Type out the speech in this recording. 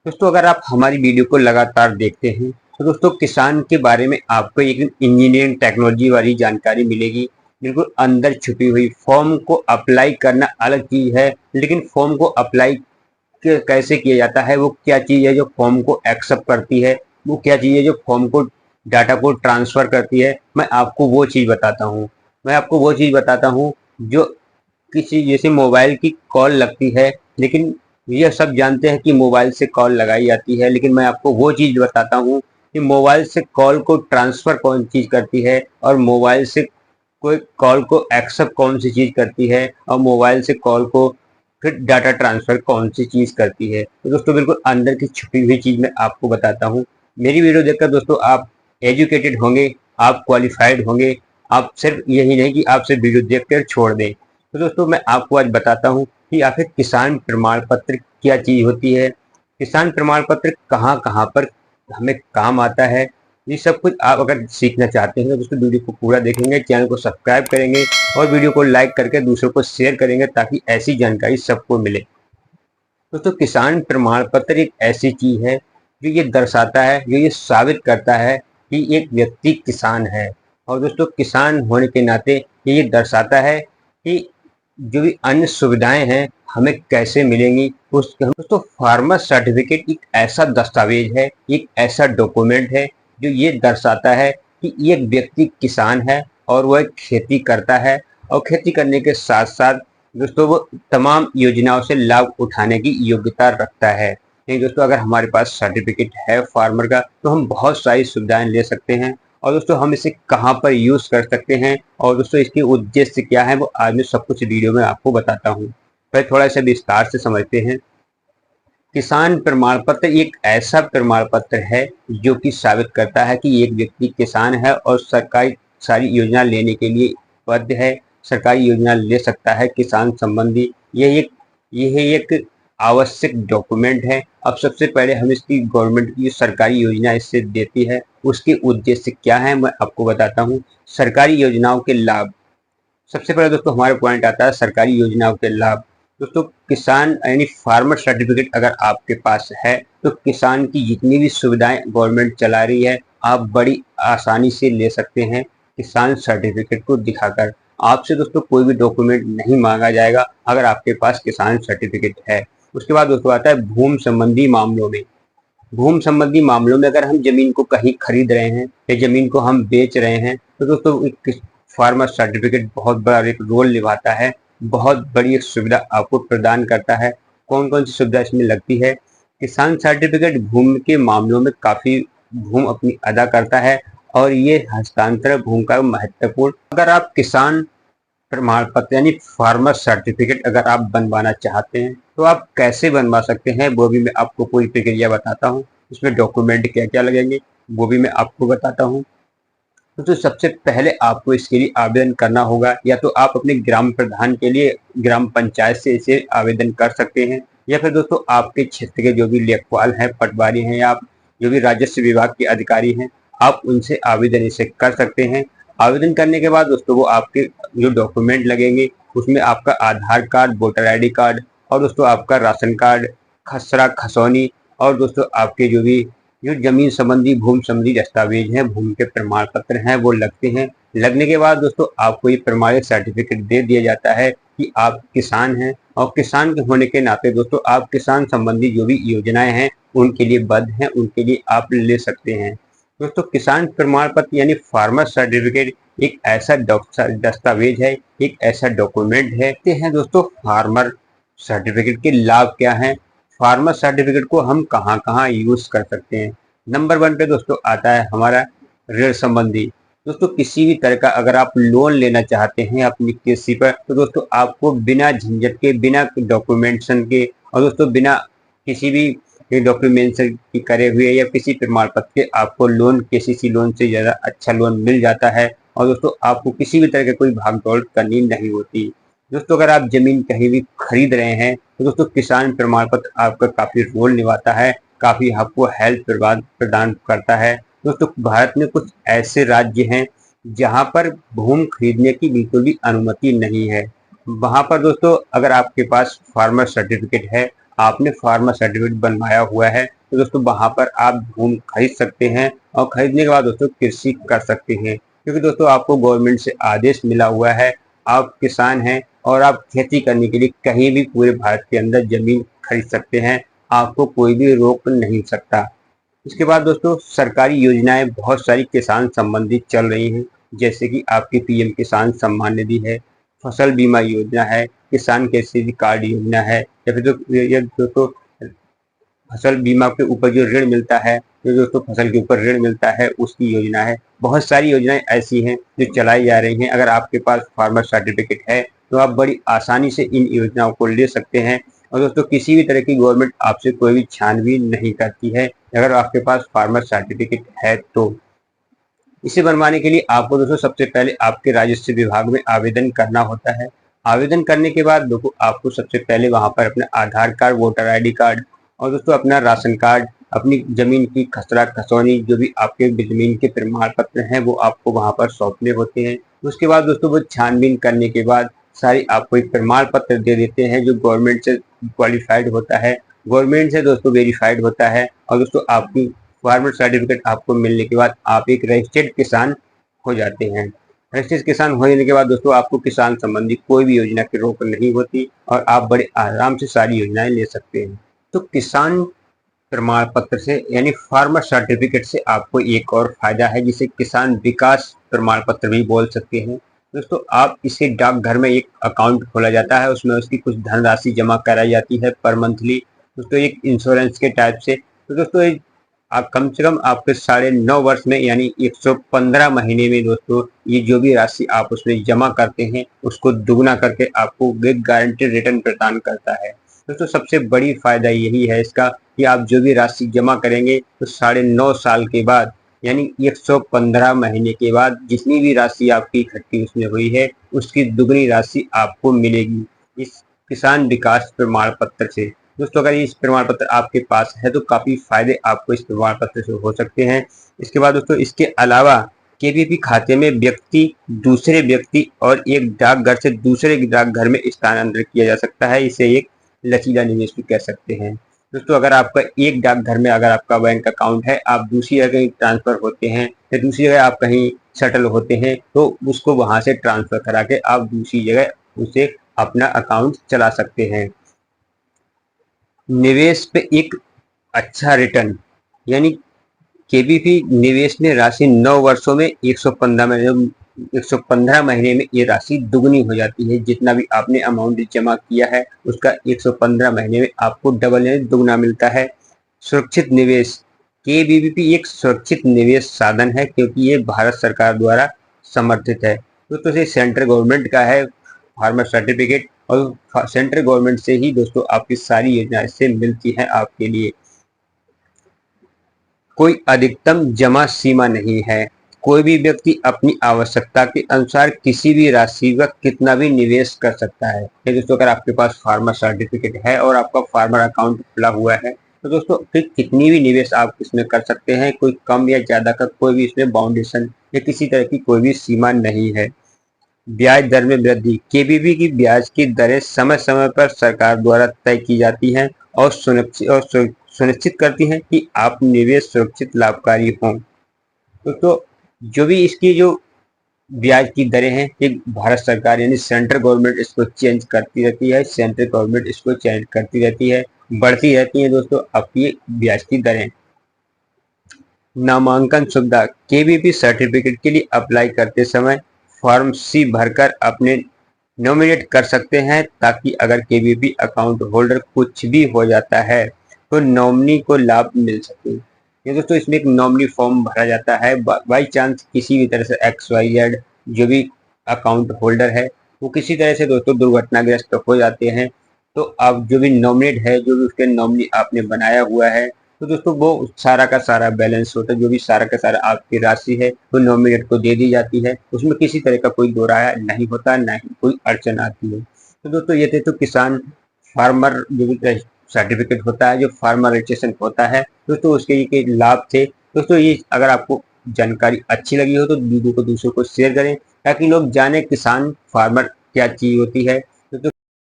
दोस्तों अगर आप हमारी वीडियो को लगातार देखते हैं तो दोस्तों किसान के बारे में आपको एक इंजीनियरिंग टेक्नोलॉजी वाली जानकारी मिलेगी। बिल्कुल अंदर छुपी हुई फॉर्म को अप्लाई करना अलग चीज है, लेकिन फॉर्म को अप्लाई कैसे किया जाता है, वो क्या चीज है जो फॉर्म को एक्सेप्ट करती है, वो क्या चीज है जो फॉर्म को डाटा को ट्रांसफर करती है, मैं आपको वो चीज बताता हूँ। मैं आपको वो चीज बताता हूँ जो किसी जैसे मोबाइल की कॉल लगती है, लेकिन ये सब जानते हैं कि मोबाइल से कॉल लगाई जाती है, लेकिन मैं आपको वो चीज़ बताता हूँ कि मोबाइल से कॉल को ट्रांसफ़र कौन चीज़ करती है और मोबाइल से कोई कॉल को एक्सेप्ट कौन सी चीज़ करती है और मोबाइल से कॉल को फिर डाटा ट्रांसफ़र कौन सी चीज़ करती है। तो दोस्तों बिल्कुल अंदर की छुपी हुई चीज़ मैं आपको बताता हूँ। मेरी वीडियो देखकर दोस्तों आप एजुकेटेड होंगे, आप क्वालिफाइड होंगे। आप सिर्फ यही नहीं कि आप सिर्फ वीडियो देखकर छोड़ दें। तो दोस्तों मैं आपको आज बताता हूँ कि आखिर किसान प्रमाण पत्र क्या चीज होती है, किसान प्रमाण पत्र कहाँ कहाँ पर हमें काम आता है। ये सब कुछ आप अगर सीखना चाहते हैं तो दोस्तों वीडियो को पूरा देखेंगे, चैनल को सब्सक्राइब करेंगे और वीडियो को लाइक करके दूसरों को शेयर करेंगे ताकि ऐसी जानकारी सबको मिले। दोस्तों किसान प्रमाण पत्र एक ऐसी चीज है जो ये दर्शाता है, जो ये साबित करता है कि एक व्यक्ति किसान है। और दोस्तों किसान होने के नाते ये दर्शाता है कि जो भी अन्य सुविधाएं हैं हमें कैसे मिलेंगी। उस दोस्तों फार्मर सर्टिफिकेट एक ऐसा दस्तावेज है, एक ऐसा डॉक्यूमेंट है जो ये दर्शाता है कि एक व्यक्ति किसान है और वह खेती करता है और खेती करने के साथ साथ दोस्तों वो तमाम योजनाओं से लाभ उठाने की योग्यता रखता है। नहीं दोस्तों अगर हमारे पास सर्टिफिकेट है फार्मर का तो हम बहुत सारी सुविधाएं ले सकते हैं। और दोस्तों हम इसे कहाँ पर यूज कर सकते हैं और दोस्तों इसके उद्देश्य क्या है वो आज मैं सब कुछ वीडियो में आपको बताता हूँ। पहले थोड़ा सा विस्तार से समझते हैं। किसान प्रमाण पत्र एक ऐसा प्रमाण पत्र है जो कि साबित करता है कि एक व्यक्ति किसान है और सरकारी सारी योजना लेने के लिए बाध्य है, सरकारी योजना ले सकता है किसान संबंधी। यह एक आवश्यक डॉक्यूमेंट है। अब सबसे पहले हम इसकी गवर्नमेंट की सरकारी योजना इससे देती है, उसके उद्देश्य क्या है मैं आपको बताता हूँ। सरकारी योजनाओं के लाभ, सबसे पहले दोस्तों हमारे पॉइंट आता है सरकारी योजनाओं के लाभ। दोस्तों किसान यानी फार्मर सर्टिफिकेट अगर आपके पास है तो किसान की जितनी भी सुविधाएं गवर्नमेंट चला रही है आप बड़ी आसानी से ले सकते हैं किसान सर्टिफिकेट को दिखाकर। आपसे दोस्तों कोई भी डॉक्यूमेंट नहीं मांगा जाएगा अगर आपके पास किसान सर्टिफिकेट है। उसके बाद दोस्तों आता है भूमि संबंधी मामलों में। भूमि संबंधी मामलों में अगर हम जमीन को कहीं खरीद रहे हैं या जमीन को हम बेच रहे हैं तो दोस्तों एक फार्मर सर्टिफिकेट बहुत बड़ा एक रोल निभाता है, बहुत बड़ी एक सुविधा आपको प्रदान करता है। कौन कौन सी सुविधा इसमें लगती है। किसान सर्टिफिकेट भूमि के मामलों में काफी भूमि अपनी अदा करता है और ये हस्तांतरण भूमि का महत्वपूर्ण। अगर आप किसान प्रमाण पत्र यानी फार्मर सर्टिफिकेट अगर आप बनवाना चाहते हैं तो आप कैसे बनवा सकते हैं वो भी मैं आपको पूरी प्रक्रिया बताता हूँ। इसमें डॉक्यूमेंट क्या क्या लगेंगे वो भी मैं आपको बताता हूँ। तो सबसे पहले आपको इसके लिए आवेदन करना होगा, या तो आप अपने ग्राम प्रधान के लिए ग्राम पंचायत से इसे आवेदन कर सकते हैं, या फिर दोस्तों आपके क्षेत्र के जो भी लेखपाल हैं, पटवारी हैं, या आप जो भी राजस्व विभाग के अधिकारी हैं आप उनसे आवेदन इसे कर सकते हैं। आवेदन करने के बाद दोस्तों वो आपके जो डॉक्यूमेंट लगेंगे उसमें आपका आधार कार्ड, वोटर ID कार्ड और दोस्तों आपका राशन कार्ड, खसरा खसौनी और दोस्तों आपके जो जमीन संबंधी भूमि संबंधी दस्तावेज हैं, भूमि के प्रमाण पत्र हैं वो लगते हैं। लगने के बाद दोस्तों आपको ये प्रमाणित सर्टिफिकेट दे दिया जाता है कि आप किसान हैं और किसान के होने के नाते दोस्तों आप किसान संबंधी जो भी योजनाएं हैं उनके लिए बद्ध हैं, उनके लिए आप ले सकते हैं। दोस्तों किसान प्रमाण पत्र यानी फार्मर सर्टिफिकेट एक ऐसा दस्तावेज है, एक ऐसा डॉक्यूमेंट है दोस्तों। फार्मर सर्टिफिकेट के लाभ क्या हैं, फार्मर सर्टिफिकेट को हम कहाँ कहाँ यूज कर सकते हैं। नंबर 1 पे दोस्तों आता है हमारा ऋण संबंधी। दोस्तों किसी भी तरह का अगर आप लोन लेना चाहते हैं अपनी कृषि पर तो दोस्तों आपको बिना झंझट के, बिना डॉक्यूमेंटेशन के और दोस्तों बिना किसी भी डॉक्यूमेंटेशन की करे हुए या किसी प्रमाण पत्र के आपको लोन KCC लोन से ज़्यादा अच्छा लोन मिल जाता है। और दोस्तों आपको किसी भी तरह की कोई भागदौड़ करनी नहीं होती। दोस्तों अगर आप जमीन कहीं भी खरीद रहे हैं तो दोस्तों किसान प्रमाण पत्र आपका काफी रोल निभाता है, काफी आपको हेल्प प्रदान करता है। दोस्तों भारत में कुछ ऐसे राज्य हैं जहां पर भूमि खरीदने की बिल्कुल भी अनुमति नहीं है। वहां पर दोस्तों अगर आपके पास फार्मर सर्टिफिकेट है आपने फार्मर सर्टिफिकेट बनवाया हुआ है तो दोस्तों वहां पर आप भूमि खरीद सकते हैं और खरीदने के बाद दोस्तों कृषि कर सकते हैं, क्योंकि दोस्तों आपको गवर्नमेंट से आदेश मिला हुआ है, आप किसान हैं और आप खेती करने के लिए कहीं भी पूरे भारत के अंदर जमीन खरीद सकते हैं, आपको कोई भी रोक नहीं सकता। इसके बाद दोस्तों सरकारी योजनाएं बहुत सारी किसान संबंधित चल रही हैं, जैसे कि आपकी पीएम किसान सम्मान निधि है, फसल बीमा योजना है, किसान क्रेडिट कार्ड योजना है, या फिर ये दोस्तों फसल बीमा के ऊपर जो ऋण मिलता है, जो दोस्तों फसल के ऊपर ऋण मिलता है उसकी योजना है। बहुत सारी योजनाएं ऐसी हैं जो चलाई जा रही हैं। अगर आपके पास फार्मर सर्टिफिकेट है तो आप बड़ी आसानी से इन योजनाओं को ले सकते हैं और दोस्तों किसी भी तरह की गवर्नमेंट आपसे कोई भी छानबीन नहीं करती है अगर आपके पास फार्मर सर्टिफिकेट है तो। इसे बनवाने के लिए आपको दोस्तों सबसे पहले आपके राजस्व विभाग में आवेदन करना होता है। आवेदन करने के बाद दोस्तों आपको सबसे पहले वहां पर अपना आधार कार्ड, वोटर आईडी कार्ड और दोस्तों अपना राशन कार्ड, अपनी जमीन की खसरा खसौनी, जो भी आपके जमीन के प्रमाण पत्र हैं वो आपको वहां पर सौंपने होते हैं। उसके बाद दोस्तों वो छानबीन करने के बाद सारी आपको एक प्रमाण पत्र दे देते हैं जो गवर्नमेंट से क्वालिफाइड होता है, गवर्नमेंट से दोस्तों वेरीफाइड होता है और दोस्तों आपकी फार्मर सर्टिफिकेट आपको मिलने के बाद आप एक रजिस्टर्ड किसान हो जाते हैं। रजिस्टर्ड किसान होने के बाद दोस्तों आपको किसान संबंधी कोई भी योजना की रोक नहीं होती और आप बड़े आराम से सारी योजनाएं ले सकते हैं। तो किसान प्रमाण पत्र से यानी फार्मर सर्टिफिकेट से आपको एक और फायदा है जिसे किसान विकास प्रमाण पत्र भी बोल सकते हैं। दोस्तों आप इसे डाकघर में एक अकाउंट खोला जाता है, उसमें उसकी कुछ धनराशि जमा कराई जाती है पर मंथली, दोस्तों एक इंश्योरेंस के टाइप से। तो दोस्तों आप कम से कम आपके 9.5 वर्ष में यानी 115 महीने में दोस्तों ये जो भी राशि आप उसमें जमा करते हैं उसको दुगना करके आपको एक गारंटेड रिटर्न प्रदान करता है। दोस्तों सबसे बड़ी फायदा यही है इसका कि आप जो भी राशि जमा करेंगे तो 9.5 साल के बाद यानी 115 महीने के बाद जितनी भी राशि आपकी इकट्ठी उसमें हुई है उसकी दुगनी राशि आपको मिलेगी इस किसान विकास प्रमाण पत्र से। दोस्तों अगर इस प्रमाण पत्र आपके पास है तो काफी फायदे आपको इस प्रमाण पत्र से हो सकते हैं। इसके बाद दोस्तों इसके अलावा केवीपी खाते में व्यक्ति दूसरे व्यक्ति और एक डाकघर से दूसरे डाकघर में स्थानांतरण किया जा सकता है, इसे एक लचीला निवेश भी कह सकते हैं। दोस्तों अगर आपका एक डाकघर में अगर आपका बैंक अकाउंट है, आप दूसरी जगह ट्रांसफर होते हैं या दूसरी जगह आप कहीं सेटल होते हैं तो उसको वहां से ट्रांसफर करा के आप दूसरी जगह उसे अपना अकाउंट चला सकते हैं। निवेश पे एक अच्छा रिटर्न यानी केवीपी निवेश में राशि 9 वर्षों में 115 महीने में ये राशि दुगनी हो जाती है। जितना भी आपने अमाउंट जमा किया है उसका 115 महीने में आपको डबल यानी दुगना मिलता है। सुरक्षित निवेश, केवीपी एक सुरक्षित निवेश साधन है क्योंकि ये भारत सरकार द्वारा समर्थित है। तो ये सेंट्रल गवर्नमेंट का है फार्मर सर्टिफिकेट और सेंट्रल गवर्नमेंट से ही दोस्तों आपकी सारी योजनाएं से मिलती हैं आपके लिए। कोई अधिकतम जमा सीमा नहीं है, कोई भी व्यक्ति अपनी आवश्यकता के अनुसार किसी भी राशि का कितना भी निवेश कर सकता है। ये दोस्तों अगर आपके पास फार्मर सर्टिफिकेट है और आपका फार्मर अकाउंट खुला हुआ है तो दोस्तों फिर कितनी भी निवेश आप इसमें कर सकते हैं, कोई कम या ज्यादा का कोई भी इसमें बाउंडेशन या किसी तरह की कोई भी सीमा नहीं है। ब्याज दर में वृद्धि, केवीपी की ब्याज की दरें समय समय पर सरकार द्वारा तय की जाती हैं और सुनिश्चित करती हैं कि आप निवेश सुरक्षित लाभकारी हों। तो जो भी इसकी जो ब्याज की दरें हैं ये भारत सरकार यानी सेंट्रल गवर्नमेंट इसको चेंज करती रहती है, सेंट्रल गवर्नमेंट इसको चेंज करती रहती है, बढ़ती रहती है दोस्तों आपकी ब्याज की दरें। नामांकन सुविधा, केवीपी सर्टिफिकेट के लिए अप्लाई करते समय फॉर्म सी भरकर अपने नॉमिनेट कर सकते हैं ताकि अगर केवीपी अकाउंट होल्डर कुछ भी हो जाता है तो नॉमिनी को लाभ मिल सके। ये दोस्तों इसमें एक नॉमिनी फॉर्म भरा जाता है, बाई चांस किसी भी तरह से XYZ जो भी अकाउंट होल्डर है वो किसी तरह से दोस्तों दुर्घटनाग्रस्त हो जाते हैं तो आप जो भी नॉमिनेट है, जो भी उसके नॉमिनी आपने बनाया हुआ है तो दोस्तों वो सारा का सारा बैलेंस होता है, जो भी सारा का सारा आपकी राशि है वो नॉमिनेट को दे दी जाती है, उसमें किसी तरह का कोई दो राय नहीं होता, ना ही कोई अड़चन आती है। तो दोस्तों ये थे तो किसान फार्मर जो भी सर्टिफिकेट होता है, जो फार्मर रजिस्ट्रेशन होता है दोस्तों उसके ये लाभ थे। दोस्तों ये अगर आपको जानकारी अच्छी लगी हो तो वीडियो को दूसरों को शेयर करें ताकि लोग जाने किसान फार्मर क्या चीज होती है